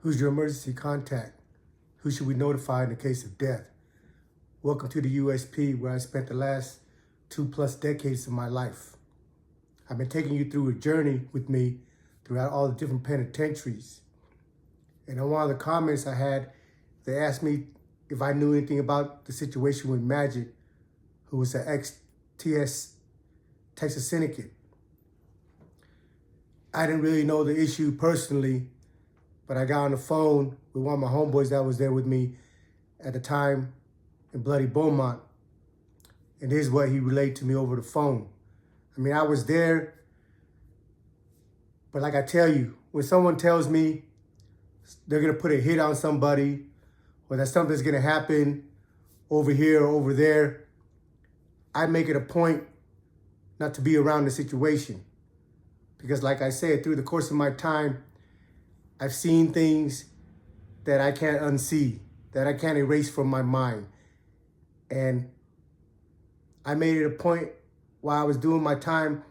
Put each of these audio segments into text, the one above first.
Who's your emergency contact? Who should we notify in the case of death? Welcome to the USP, where I spent the last 2+ decades of my life. I've been taking you through a journey with me throughout all the different penitentiaries. And on one of the comments I had, they asked me if I knew anything about the situation with Magic, who was an ex-Texas Syndicate. I didn't really know the issue personally, but I got on the phone with one of my homeboys that was there with me at the time in bloody Beaumont. And here's what he relayed to me over the phone. I mean, I was there, but like I tell you, when someone tells me they're gonna put a hit on somebody or that something's gonna happen over here or over there, I make it a point not to be around the situation. Because like I said, through the course of my time, I've seen things that I can't unsee, that I can't erase from my mind. And I made it a point while I was doing my time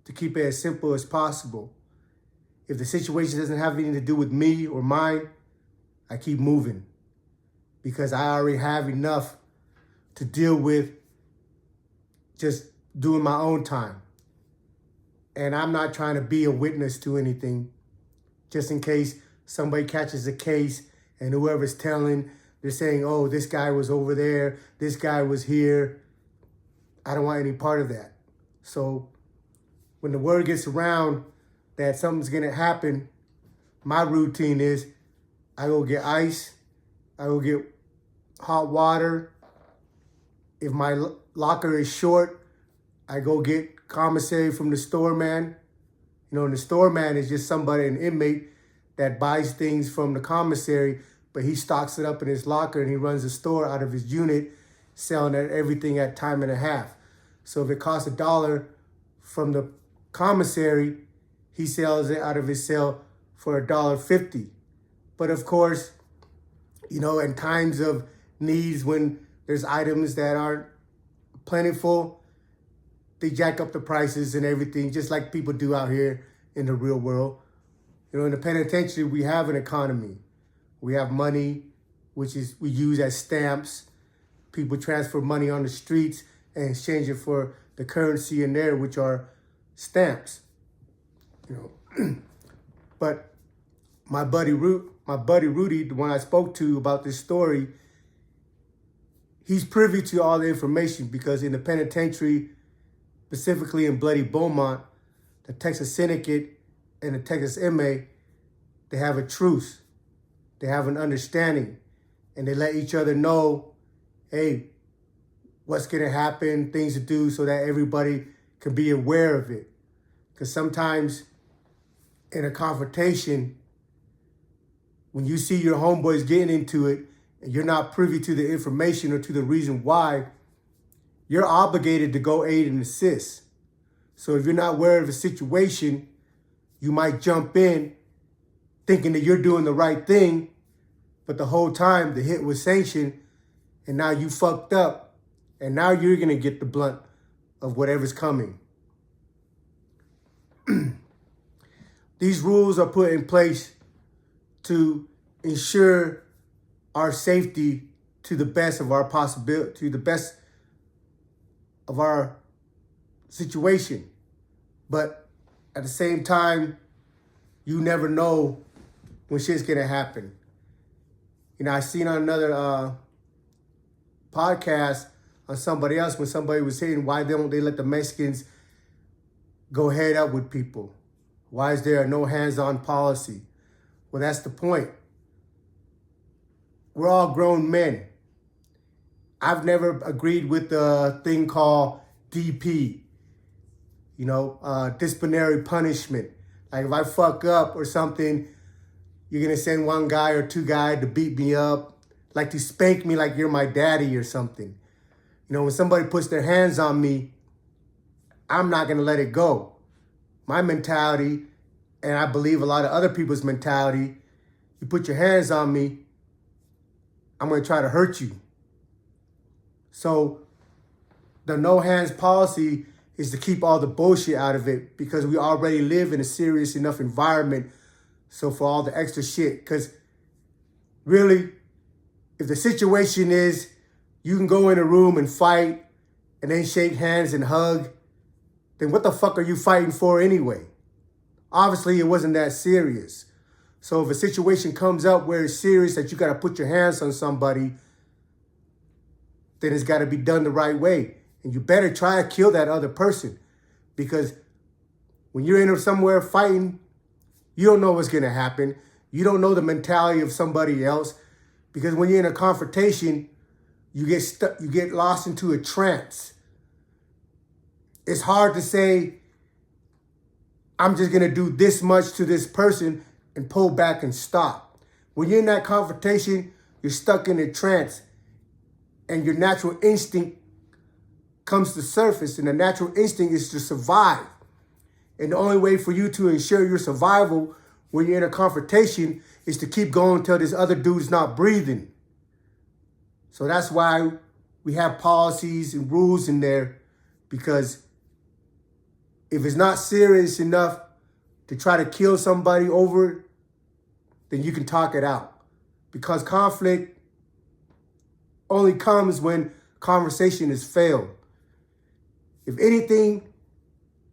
to keep it as simple as possible. If the situation doesn't have anything to do with me or mine, I keep moving. Because I already have enough to deal with just doing my own time. And I'm not trying to be a witness to anything, just in case somebody catches a case and whoever's telling, they're saying, oh, this guy was over there, this guy was here. I don't want any part of that. So when the word gets around that something's gonna happen, my routine is I go get ice, I go get hot water. If my locker is short, I go get commissary from the store man. You know, and the store man is just somebody, an inmate that buys things from the commissary, but he stocks it up in his locker and he runs the store out of his unit, selling everything at time and a half. So if it costs $1 from the commissary, he sells it out of his cell for $1.50. But of course, you know, in times of needs, when there's items that aren't plentiful, they jack up the prices and everything, just like people do out here in the real world. You know, in the penitentiary, we have an economy. We have money, which is we use as stamps. People transfer money on the streets and exchange it for the currency in there, which are stamps. You know, but my buddy Rudy, the one I spoke to about this story, he's privy to all the information because in the penitentiary, specifically in bloody Beaumont, the Texas Syndicate and the Texas MA, they have a truce. They have an understanding. And they let each other know, hey, what's going to happen, things to do so that everybody can be aware of it. Because sometimes in a confrontation, when you see your homeboys getting into it and you're not privy to the information or to the reason why, you're obligated to go aid and assist. So if you're not aware of the situation, you might jump in thinking that you're doing the right thing, but the whole time the hit was sanctioned and now you fucked up and now you're gonna get the blunt of whatever's coming. These rules are put in place to ensure our safety to the best of our possibility, to the best of our situation. But at the same time, you never know when shit's gonna happen. You know, I seen on another podcast on somebody else when somebody was saying, why don't they let the Mexicans go head up with people? Why is there a no hands-on policy? Well, that's the point. We're all grown men. I've never agreed with the thing called DP, you know, disciplinary punishment. Like if I fuck up or something, you're gonna send one guy or two guys to beat me up, like to spank me like you're my daddy or something. You know, when somebody puts their hands on me, I'm not gonna let it go. My mentality, and I believe a lot of other people's mentality, you put your hands on me, I'm gonna try to hurt you. So the no hands policy is to keep all the bullshit out of it because we already live in a serious enough environment. So for all the extra shit, because Really, if the situation is you can go in a room and fight and then shake hands and hug, then what the fuck are you fighting for anyway? Obviously, it wasn't that serious. So if a situation comes up where it's serious that you got to put your hands on somebody, then it's got to be done the right way. And you better try to kill that other person, because when you're in somewhere fighting, you don't know what's going to happen. You don't know the mentality of somebody else, because when you're in a confrontation, you get stuck, you get lost into a trance. It's hard to say, I'm just going to do this much to this person and pull back and stop. When you're in that confrontation, you're stuck in a trance, and your natural instinct comes to surface, and the natural instinct is to survive. And the only way for you to ensure your survival when you're in a confrontation is to keep going until this other dude's not breathing. So that's why we have policies and rules in there, because if it's not serious enough to try to kill somebody over it, then you can talk it out. Because conflict only comes when conversation is failed. If anything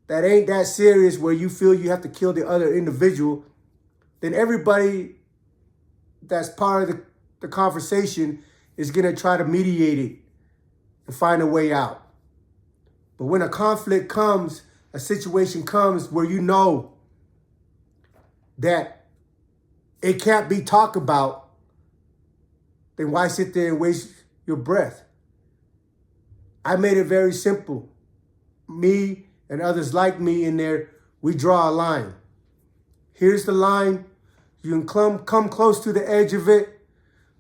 that ain't that serious where you feel you have to kill the other individual, then everybody that's part of the conversation is going to try to mediate it and find a way out. But when a conflict comes, a situation comes where you know that it can't be talked about, then why sit there and waste your breath? I made it very simple. Me and others like me in there, we draw a line. Here's the line. You can come close to the edge of it,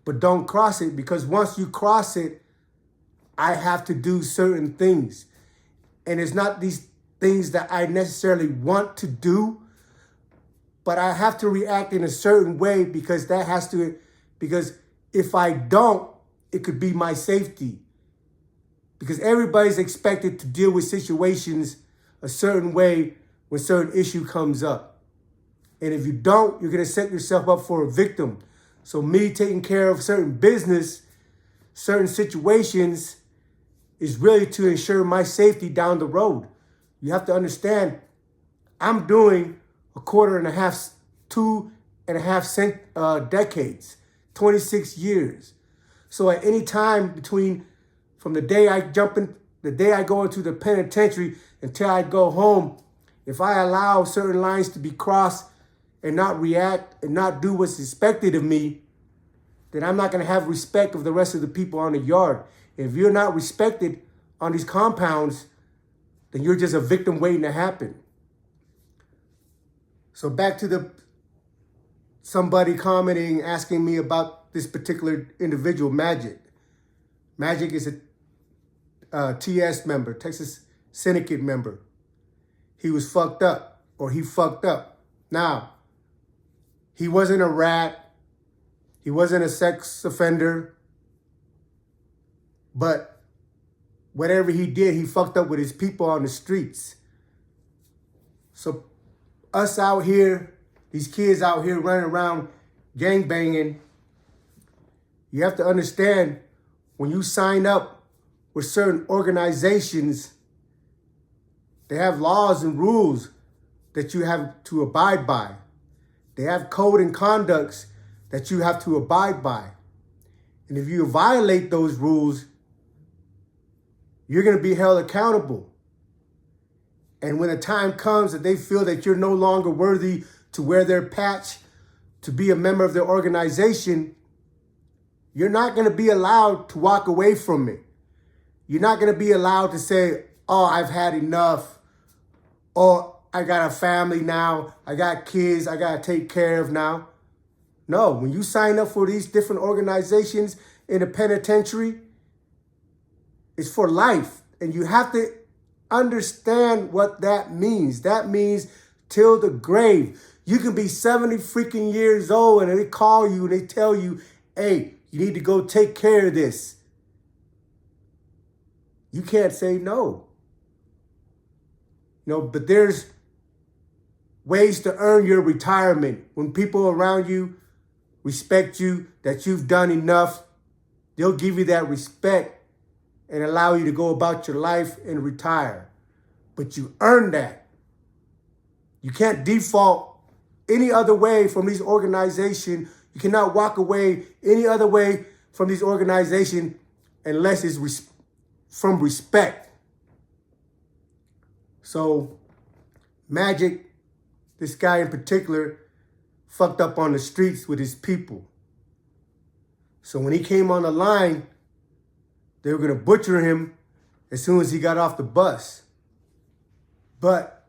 but don't cross it, because once you cross it, I have to do certain things. And it's not these things that I necessarily want to do, but I have to react in a certain way, because because if I don't, it could be my safety. Because everybody's expected to deal with situations a certain way when certain issue comes up. And if you don't, you're going to set yourself up for a victim. So me taking care of certain business, certain situations, is really to ensure my safety down the road. You have to understand, I'm doing 2.5 decades, 26 years. So at any time from the day I go into the penitentiary until I go home, if I allow certain lines to be crossed and not react and not do what's expected of me, then I'm not going to have respect of the rest of the people on the yard. If you're not respected on these compounds, then you're just a victim waiting to happen. So back to somebody commenting, asking me about this particular individual, Magic. Magic is a TS member, Texas Syndicate member. He was fucked up, or he fucked up. Now, he wasn't a rat. He wasn't a sex offender. But whatever he did, he fucked up with his people on the streets. So us out here, these kids out here running around gangbanging, you have to understand, when you sign up with certain organizations, they have laws and rules that you have to abide by. They have code and conducts that you have to abide by. And if you violate those rules, you're going to be held accountable. And when the time comes that they feel that you're no longer worthy to wear their patch, to be a member of their organization, you're not going to be allowed to walk away from it. You're not going to be allowed to say, oh, I've had enough. Or I got a family now. I got kids I got to take care of now. No, when you sign up for these different organizations in the penitentiary, it's for life. And you have to understand what that means. That means till the grave. You can be 70 freaking years old and they call you and they tell you, hey, you need to go take care of this. You can't say no. But there's ways to earn your retirement. When people around you respect you, that you've done enough. They'll give you that respect and allow you to go about your life and retire. But you earn that. You can't default any other way from these organizations. You cannot walk away any other way from these organizations unless it's from respect. So Magic, this guy in particular, fucked up on the streets with his people. So when he came on the line, they were going to butcher him as soon as he got off the bus. But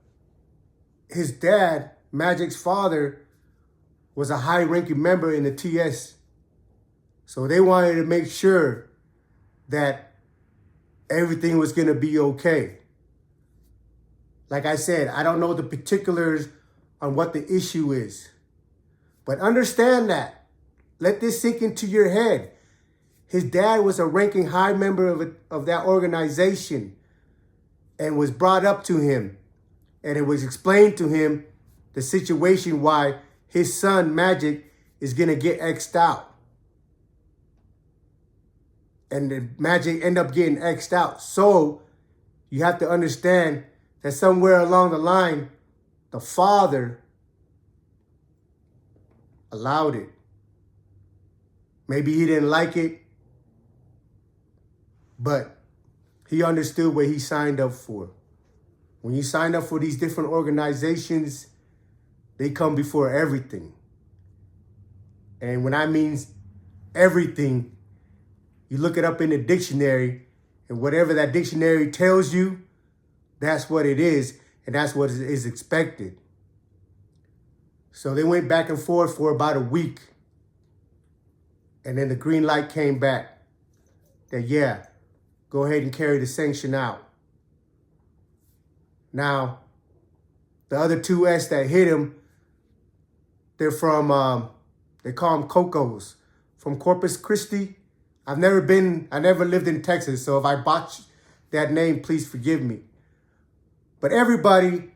his dad, Magic's father, was a high-ranking member in the TS. So they wanted to make sure that everything was going to be okay. Like I said, I don't know the particulars on what the issue is. But understand that. Let this sink into your head. His dad was a ranking high member of that organization and was brought up to him. And it was explained to him the situation why his son, Magic, is going to get X'd out. And the Magic end up getting X'd out. So you have to understand that somewhere along the line, the father allowed it. Maybe he didn't like it, but he understood what he signed up for. When you sign up for these different organizations, they come before everything. And when I mean everything, you look it up in the dictionary, and whatever that dictionary tells you, that's what it is, and that's what is expected. So they went back and forth for about a week. And then the green light came back that, yeah, go ahead and carry the sanction out. Now, the other two S that hit him, they're from, they call them Cocos, from Corpus Christi. I never lived in Texas, so if I botch that name, please forgive me. But everybody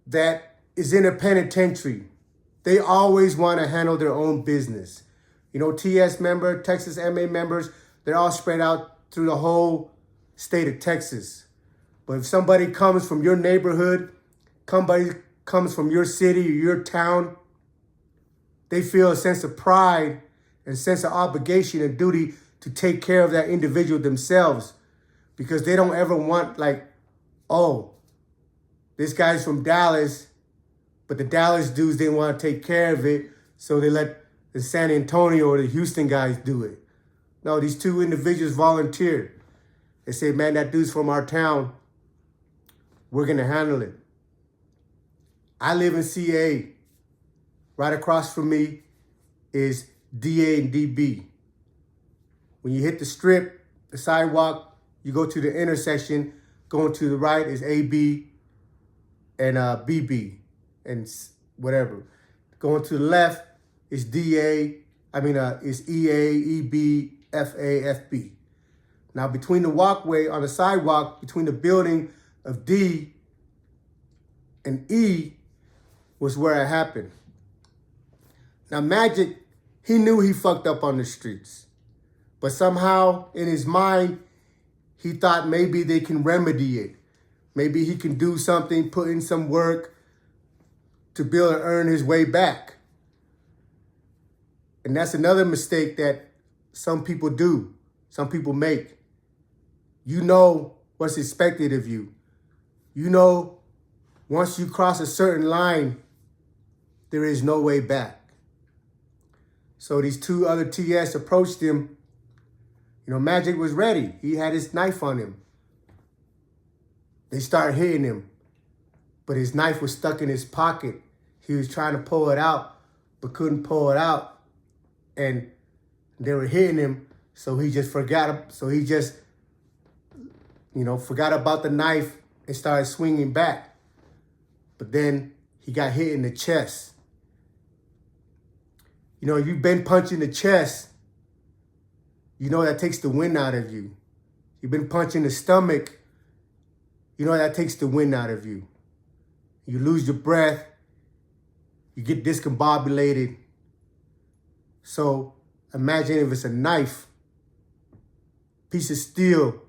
that is in a penitentiary, they always want to handle their own business. You know, TS member, Texas MA members, they're all spread out through the whole state of Texas. But if somebody comes from your neighborhood, somebody comes from your city or your town, they feel a sense of pride and sense of obligation and duty to take care of that individual themselves, because they don't ever want, like, oh, this guy's from Dallas, but the Dallas dudes didn't want to take care of it, so they let the San Antonio or the Houston guys do it. No, these two individuals volunteered. They said, man, that dude's from our town. We're going to handle it. I live in CA. Right across from me is DA and DB. When you hit the strip, the sidewalk, you go to the intersection. Going to the right is AB and BB and whatever. Going to the left is is EA, EB, FA, FB. Now, between the walkway on the sidewalk, between the building of D and E was where it happened. Now, Magic, he knew he fucked up on the streets. But somehow, in his mind, he thought maybe they can remedy it. Maybe he can do something, put in some work to be able to earn his way back. And that's another mistake that some people do, some people make. You know what's expected of you. You know, once you cross a certain line, there is no way back. So these two other TS approached him. You know, Magic was ready. He had his knife on him. They started hitting him, but his knife was stuck in his pocket. He was trying to pull it out, but couldn't pull it out. And they were hitting him, so he just forgot. So he just, forgot about the knife and started swinging back. But then he got hit in the chest. You know, if you've been punched in the chest, you know that takes the wind out of you. You've been punched in the stomach, you know that takes the wind out of you. You lose your breath, you get discombobulated, So imagine if it's a knife, piece of steel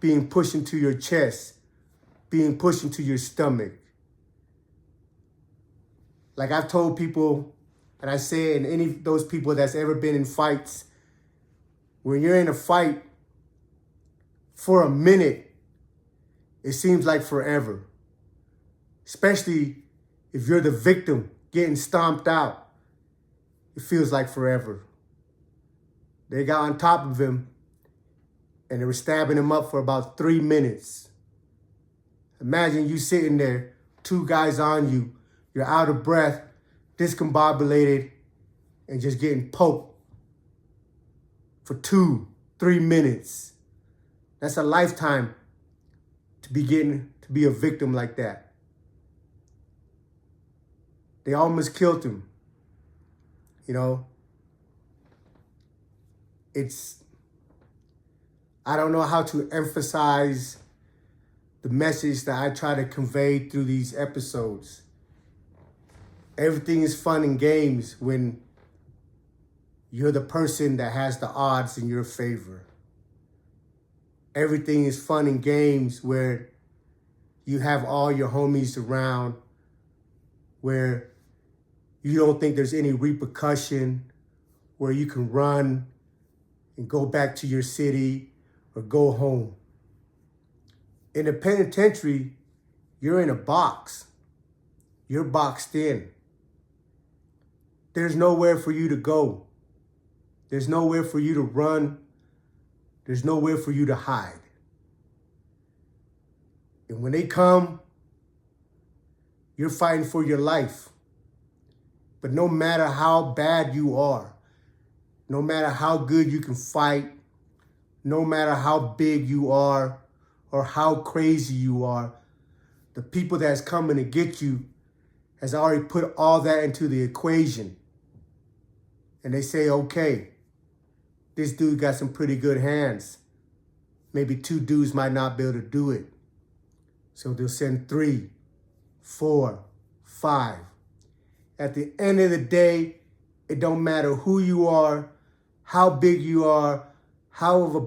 being pushed into your chest, being pushed into your stomach. Like I've told people, and I say, and any of those people that's ever been in fights, when you're in a fight for a minute, it seems like forever. Especially if you're the victim getting stomped out, it feels like forever. They got on top of him and they were stabbing him up for about 3 minutes. Imagine you sitting there, 2 guys on you, you're out of breath, discombobulated, and just getting poked for 2-3 minutes. That's a lifetime to be a victim like that. They almost killed him. You know, I don't know how to emphasize the message that I try to convey through these episodes. Everything is fun and games when you're the person that has the odds in your favor. Everything is fun and games where you have all your homies around, where you don't think there's any repercussion, where you can run and go back to your city or go home. In the penitentiary, you're in a box. You're boxed in. There's nowhere for you to go. There's nowhere for you to run. There's nowhere for you to hide. And when they come, you're fighting for your life. But no matter how bad you are, no matter how good you can fight, no matter how big you are or how crazy you are, the people that's coming to get you has already put all that into the equation. And they say, okay, this dude got some pretty good hands. Maybe 2 dudes might not be able to do it. So they'll send 3, 4, 5. At the end of the day, it don't matter who you are, how big you are, how of a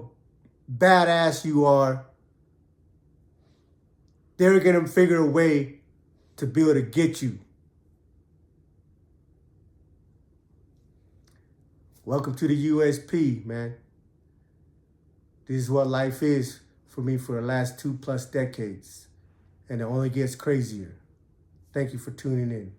badass you are. They're going to figure a way to be able to get you. Welcome to the USP, man. This is what life is for me for the last 2+ decades. And it only gets crazier. Thank you for tuning in.